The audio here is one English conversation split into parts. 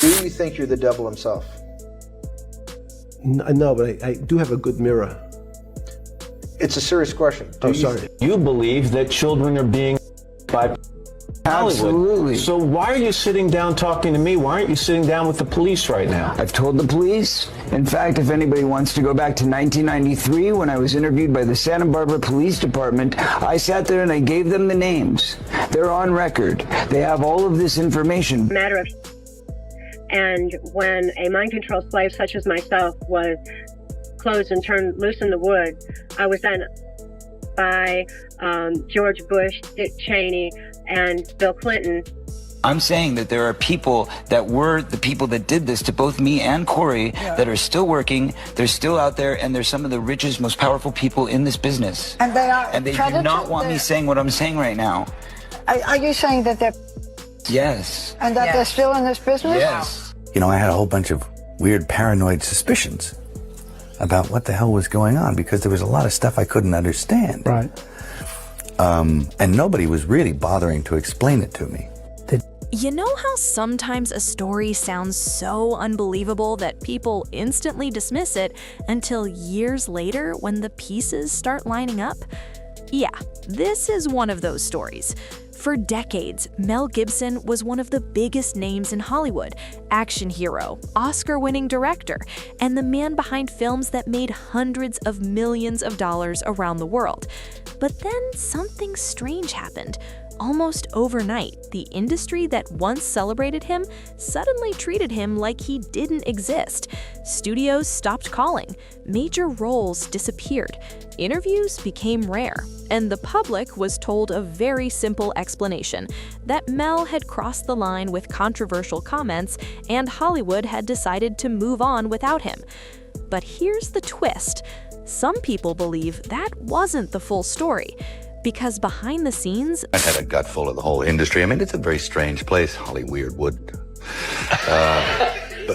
Do you think you're the devil himself? No, but I do have a good mirror. It's a serious question. Sorry. You believe that children are being by Hollywood. Absolutely. So why are you sitting down talking to me? Why aren't you sitting down with the police right now? I've told the police. In fact, if anybody wants to go back to 1993 when I was interviewed by the Santa Barbara Police Department, I sat there and I gave them the names. They're on record. They have all of this information. Matter of. And when a mind control slave such as myself was closed and turned loose in the woods, I was then by George Bush, Dick Cheney, and Bill Clinton. I'm saying that there are people that were the people that did this to both me and Corey that are still working, they're still out there, and they're some of the richest, most powerful people in this business. And they are. And they do not want me saying what I'm saying right now. Are you saying that they're... Yes. And that they're still in this business? Yes. You know, I had a whole bunch of weird paranoid suspicions about what the hell was going on because there was a lot of stuff I couldn't understand. Right. And nobody was really bothering to explain it to me. You know how sometimes a story sounds so unbelievable that people instantly dismiss it until years later when the pieces start lining up? Yeah, this is one of those stories. For decades, Mel Gibson was one of the biggest names in Hollywood, action hero, Oscar-winning director, and the man behind films that made hundreds of millions of dollars around the world. But then something strange happened. Almost overnight, the industry that once celebrated him suddenly treated him like he didn't exist. Studios stopped calling, major roles disappeared, interviews became rare, and the public was told a very simple explanation, that Mel had crossed the line with controversial comments and Hollywood had decided to move on without him. But here's the twist. Some people believe that wasn't the full story. Because behind the scenes... I had a gut full of the whole industry. I mean, it's a very strange place, Hollywood. But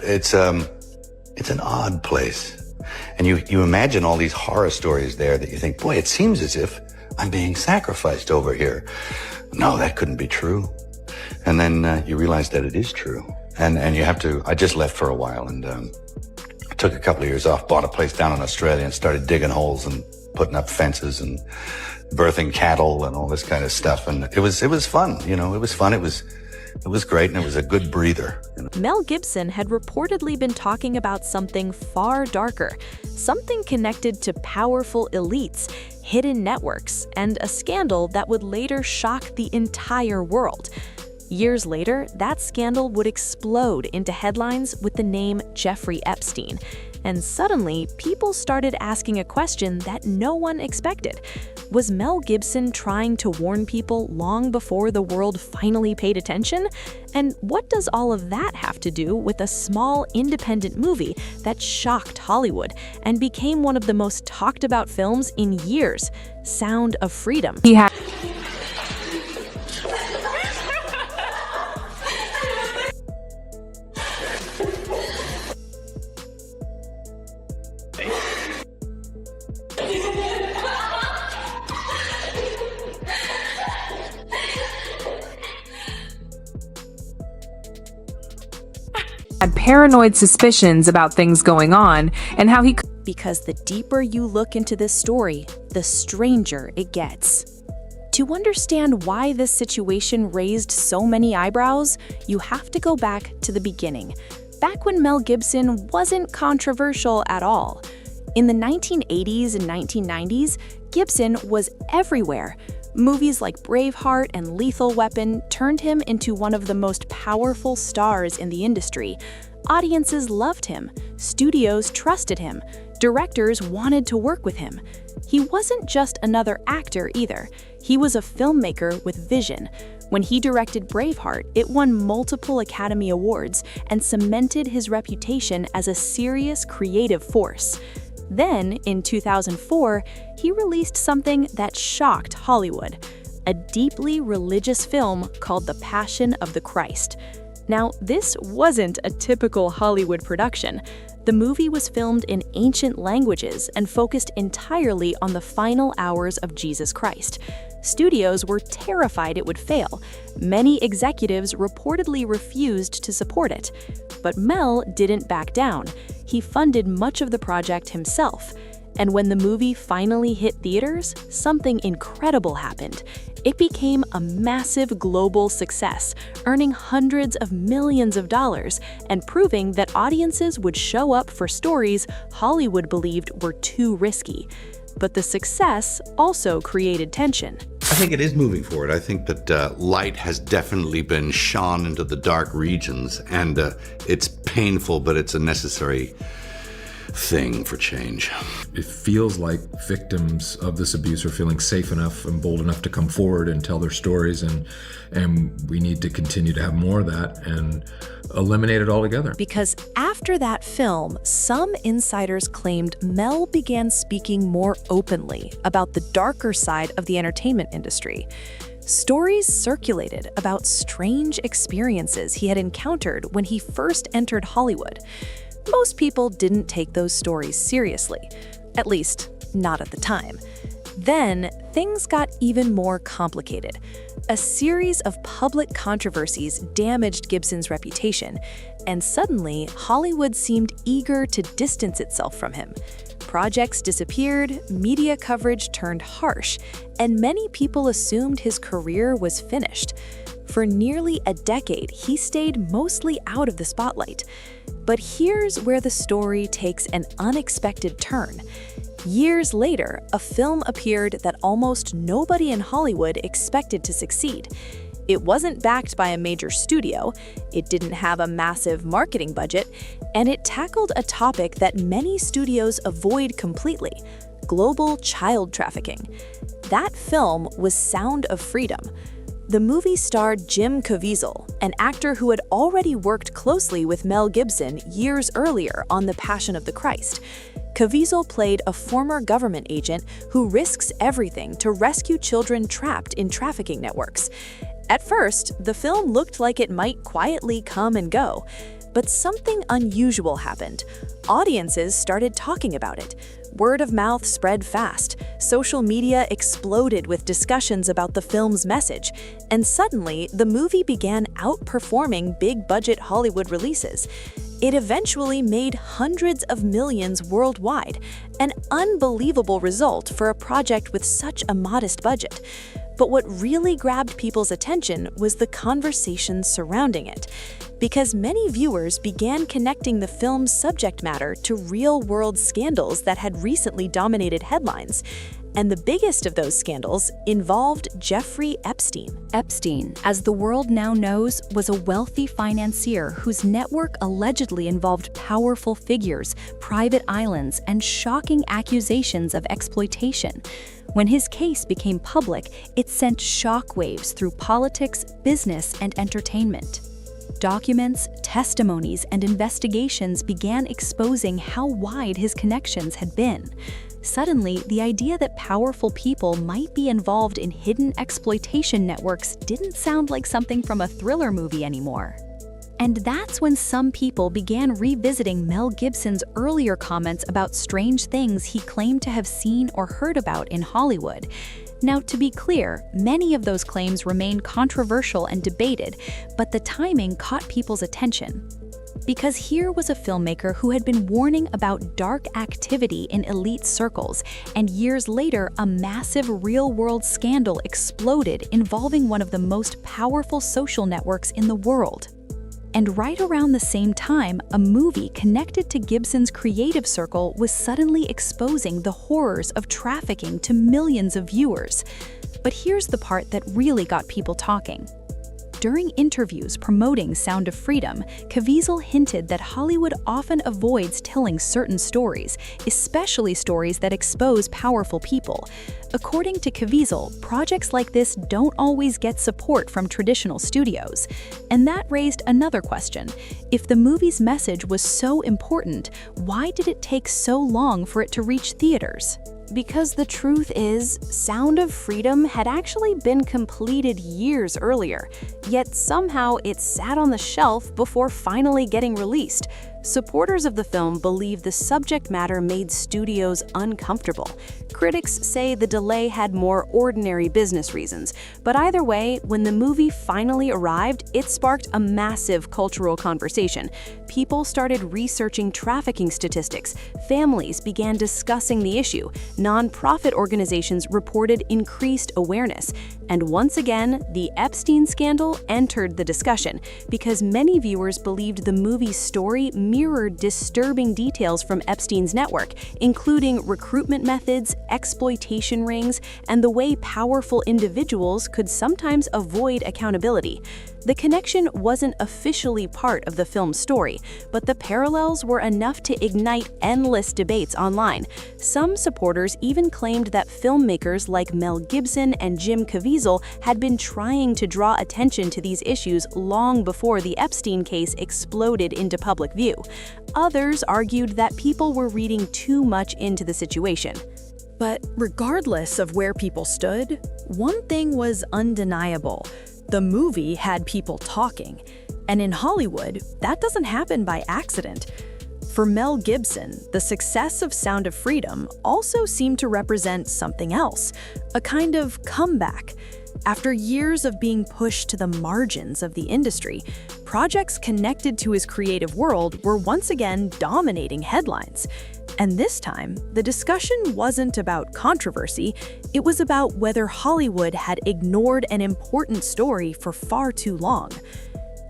it's an odd place. And you imagine all these horror stories there that you think, boy, it seems as if I'm being sacrificed over here. No, that couldn't be true. And then you realize that it is true. And you have to... I just left for a while and took a couple of years off, bought a place down in Australia and started digging holes and putting up fences and birthing cattle and all this kind of stuff. And it was fun, you know, it was fun. It was great, and it was a good breather. You know? Mel Gibson had reportedly been talking about something far darker, something connected to powerful elites, hidden networks, and a scandal that would later shock the entire world. Years later, that scandal would explode into headlines with the name Jeffrey Epstein. And suddenly, people started asking a question that no one expected. Was Mel Gibson trying to warn people long before the world finally paid attention? And what does all of that have to do with a small, independent movie that shocked Hollywood and became one of the most talked about films in years, Sound of Freedom? Had paranoid suspicions about things going on and how he could. Because the deeper you look into this story, the stranger it gets. To understand why this situation raised so many eyebrows, you have to go back to the beginning, back when Mel Gibson wasn't controversial at all. In the 1980s and 1990s, Gibson was everywhere. Movies like Braveheart and Lethal Weapon turned him into one of the most powerful stars in the industry. Audiences loved him, studios trusted him, directors wanted to work with him. He wasn't just another actor either. He was a filmmaker with vision. When he directed Braveheart, it won multiple Academy Awards and cemented his reputation as a serious creative force. Then, in 2004, he released something that shocked Hollywood, a deeply religious film called The Passion of the Christ. Now, this wasn't a typical Hollywood production. The movie was filmed in ancient languages and focused entirely on the final hours of Jesus Christ. Studios were terrified it would fail. Many executives reportedly refused to support it. But Mel didn't back down. He funded much of the project himself. And when the movie finally hit theaters, something incredible happened. It became a massive global success, earning hundreds of millions of dollars and proving that audiences would show up for stories Hollywood believed were too risky. But the success also created tension. I think it is moving forward. I think that light has definitely been shone into the dark regions, and it's painful, but it's a necessary thing for change. It feels like victims of this abuse are feeling safe enough and bold enough to come forward and tell their stories, and we need to continue to have more of that and eliminate it altogether. Because after that film, some insiders claimed Mel began speaking more openly about the darker side of the entertainment industry. Stories circulated about strange experiences he had encountered when he first entered Hollywood. Most people didn't take those stories seriously, at least not at the time. Then, things got even more complicated. A series of public controversies damaged Gibson's reputation, and suddenly, Hollywood seemed eager to distance itself from him. Projects disappeared, media coverage turned harsh, and many people assumed his career was finished. For nearly a decade, he stayed mostly out of the spotlight. But here's where the story takes an unexpected turn. Years later, a film appeared that almost nobody in Hollywood expected to succeed. It wasn't backed by a major studio, it didn't have a massive marketing budget, and it tackled a topic that many studios avoid completely: global child trafficking. That film was Sound of Freedom. The movie starred Jim Caviezel, an actor who had already worked closely with Mel Gibson years earlier on The Passion of the Christ. Caviezel played a former government agent who risks everything to rescue children trapped in trafficking networks. At first, the film looked like it might quietly come and go, but something unusual happened. Audiences started talking about it. Word of mouth spread fast, social media exploded with discussions about the film's message, and suddenly the movie began outperforming big-budget Hollywood releases. It eventually made hundreds of millions worldwide, an unbelievable result for a project with such a modest budget. But what really grabbed people's attention was the conversation surrounding it, because many viewers began connecting the film's subject matter to real-world scandals that had recently dominated headlines. And the biggest of those scandals involved Jeffrey Epstein. Epstein, as the world now knows, was a wealthy financier whose network allegedly involved powerful figures, private islands, and shocking accusations of exploitation. When his case became public, it sent shockwaves through politics, business, and entertainment. Documents, testimonies, and investigations began exposing how wide his connections had been. Suddenly, the idea that powerful people might be involved in hidden exploitation networks didn't sound like something from a thriller movie anymore. And that's when some people began revisiting Mel Gibson's earlier comments about strange things he claimed to have seen or heard about in Hollywood. Now, to be clear, many of those claims remain controversial and debated, but the timing caught people's attention. Because here was a filmmaker who had been warning about dark activity in elite circles, and years later, a massive real-world scandal exploded involving one of the most powerful social networks in the world. And right around the same time, a movie connected to Gibson's creative circle was suddenly exposing the horrors of trafficking to millions of viewers. But here's the part that really got people talking. During interviews promoting Sound of Freedom, Caviezel hinted that Hollywood often avoids telling certain stories, especially stories that expose powerful people. According to Caviezel, projects like this don't always get support from traditional studios. And that raised another question. If the movie's message was so important, why did it take so long for it to reach theaters? Because the truth is, Sound of Freedom had actually been completed years earlier, yet somehow it sat on the shelf before finally getting released. Supporters of the film believe the subject matter made studios uncomfortable. Critics say the delay had more ordinary business reasons, but either way, when the movie finally arrived, it sparked a massive cultural conversation. People started researching trafficking statistics, families began discussing the issue, nonprofit organizations reported increased awareness, and once again, the Epstein scandal entered the discussion because many viewers believed the movie's story mirrored disturbing details from Epstein's network, including recruitment methods, exploitation rings, and the way powerful individuals could sometimes avoid accountability. The connection wasn't officially part of the film's story, but the parallels were enough to ignite endless debates online. Some supporters even claimed that filmmakers like Mel Gibson and Jim Caviezel had been trying to draw attention to these issues long before the Epstein case exploded into public view. Others argued that people were reading too much into the situation. But regardless of where people stood, one thing was undeniable. The movie had people talking. And in Hollywood, that doesn't happen by accident. For Mel Gibson, the success of Sound of Freedom also seemed to represent something else, a kind of comeback. After years of being pushed to the margins of the industry, projects connected to his creative world were once again dominating headlines. And this time, the discussion wasn't about controversy, it was about whether Hollywood had ignored an important story for far too long.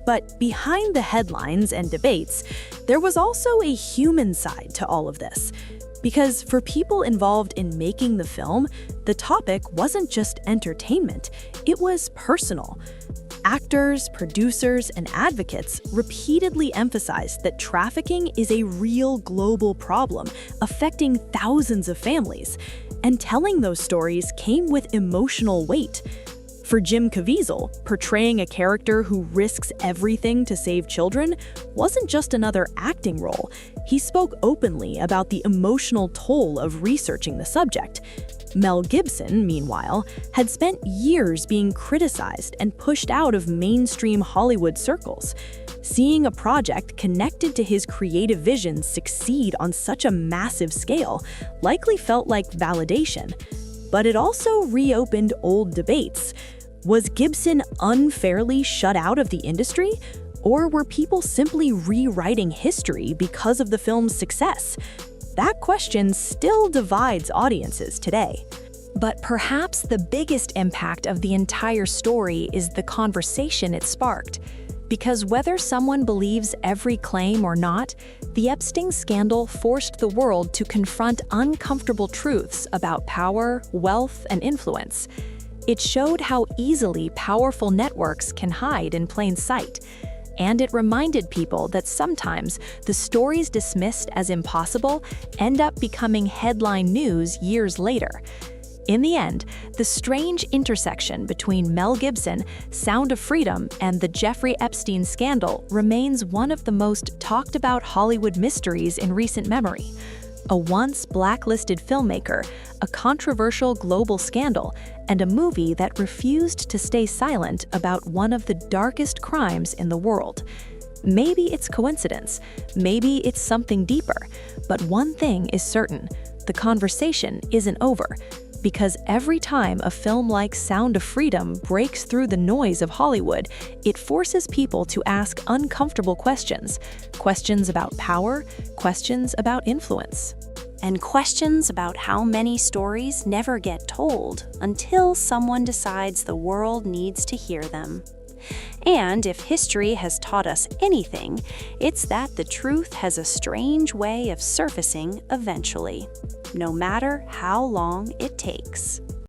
But behind the headlines and debates, there was also a human side to all of this. Because for people involved in making the film, the topic wasn't just entertainment, it was personal. Actors, producers, and advocates repeatedly emphasized that trafficking is a real global problem affecting thousands of families, and telling those stories came with emotional weight. For Jim Caviezel, portraying a character who risks everything to save children wasn't just another acting role. He spoke openly about the emotional toll of researching the subject. Mel Gibson, meanwhile, had spent years being criticized and pushed out of mainstream Hollywood circles. Seeing a project connected to his creative vision succeed on such a massive scale likely felt like validation. But it also reopened old debates. Was Gibson unfairly shut out of the industry? Or were people simply rewriting history because of the film's success? That question still divides audiences today. But perhaps the biggest impact of the entire story is the conversation it sparked. Because whether someone believes every claim or not, the Epstein scandal forced the world to confront uncomfortable truths about power, wealth, and influence. It showed how easily powerful networks can hide in plain sight. And it reminded people that sometimes the stories dismissed as impossible end up becoming headline news years later. In the end, the strange intersection between Mel Gibson, Sound of Freedom, and the Jeffrey Epstein scandal remains one of the most talked about Hollywood mysteries in recent memory. A once blacklisted filmmaker, a controversial global scandal, and a movie that refused to stay silent about one of the darkest crimes in the world. Maybe it's coincidence, maybe it's something deeper, but one thing is certain, the conversation isn't over. Because every time a film like Sound of Freedom breaks through the noise of Hollywood, it forces people to ask uncomfortable questions. Questions about power, questions about influence. And questions about how many stories never get told until someone decides the world needs to hear them. And if history has taught us anything, it's that the truth has a strange way of surfacing eventually, no matter how long it takes.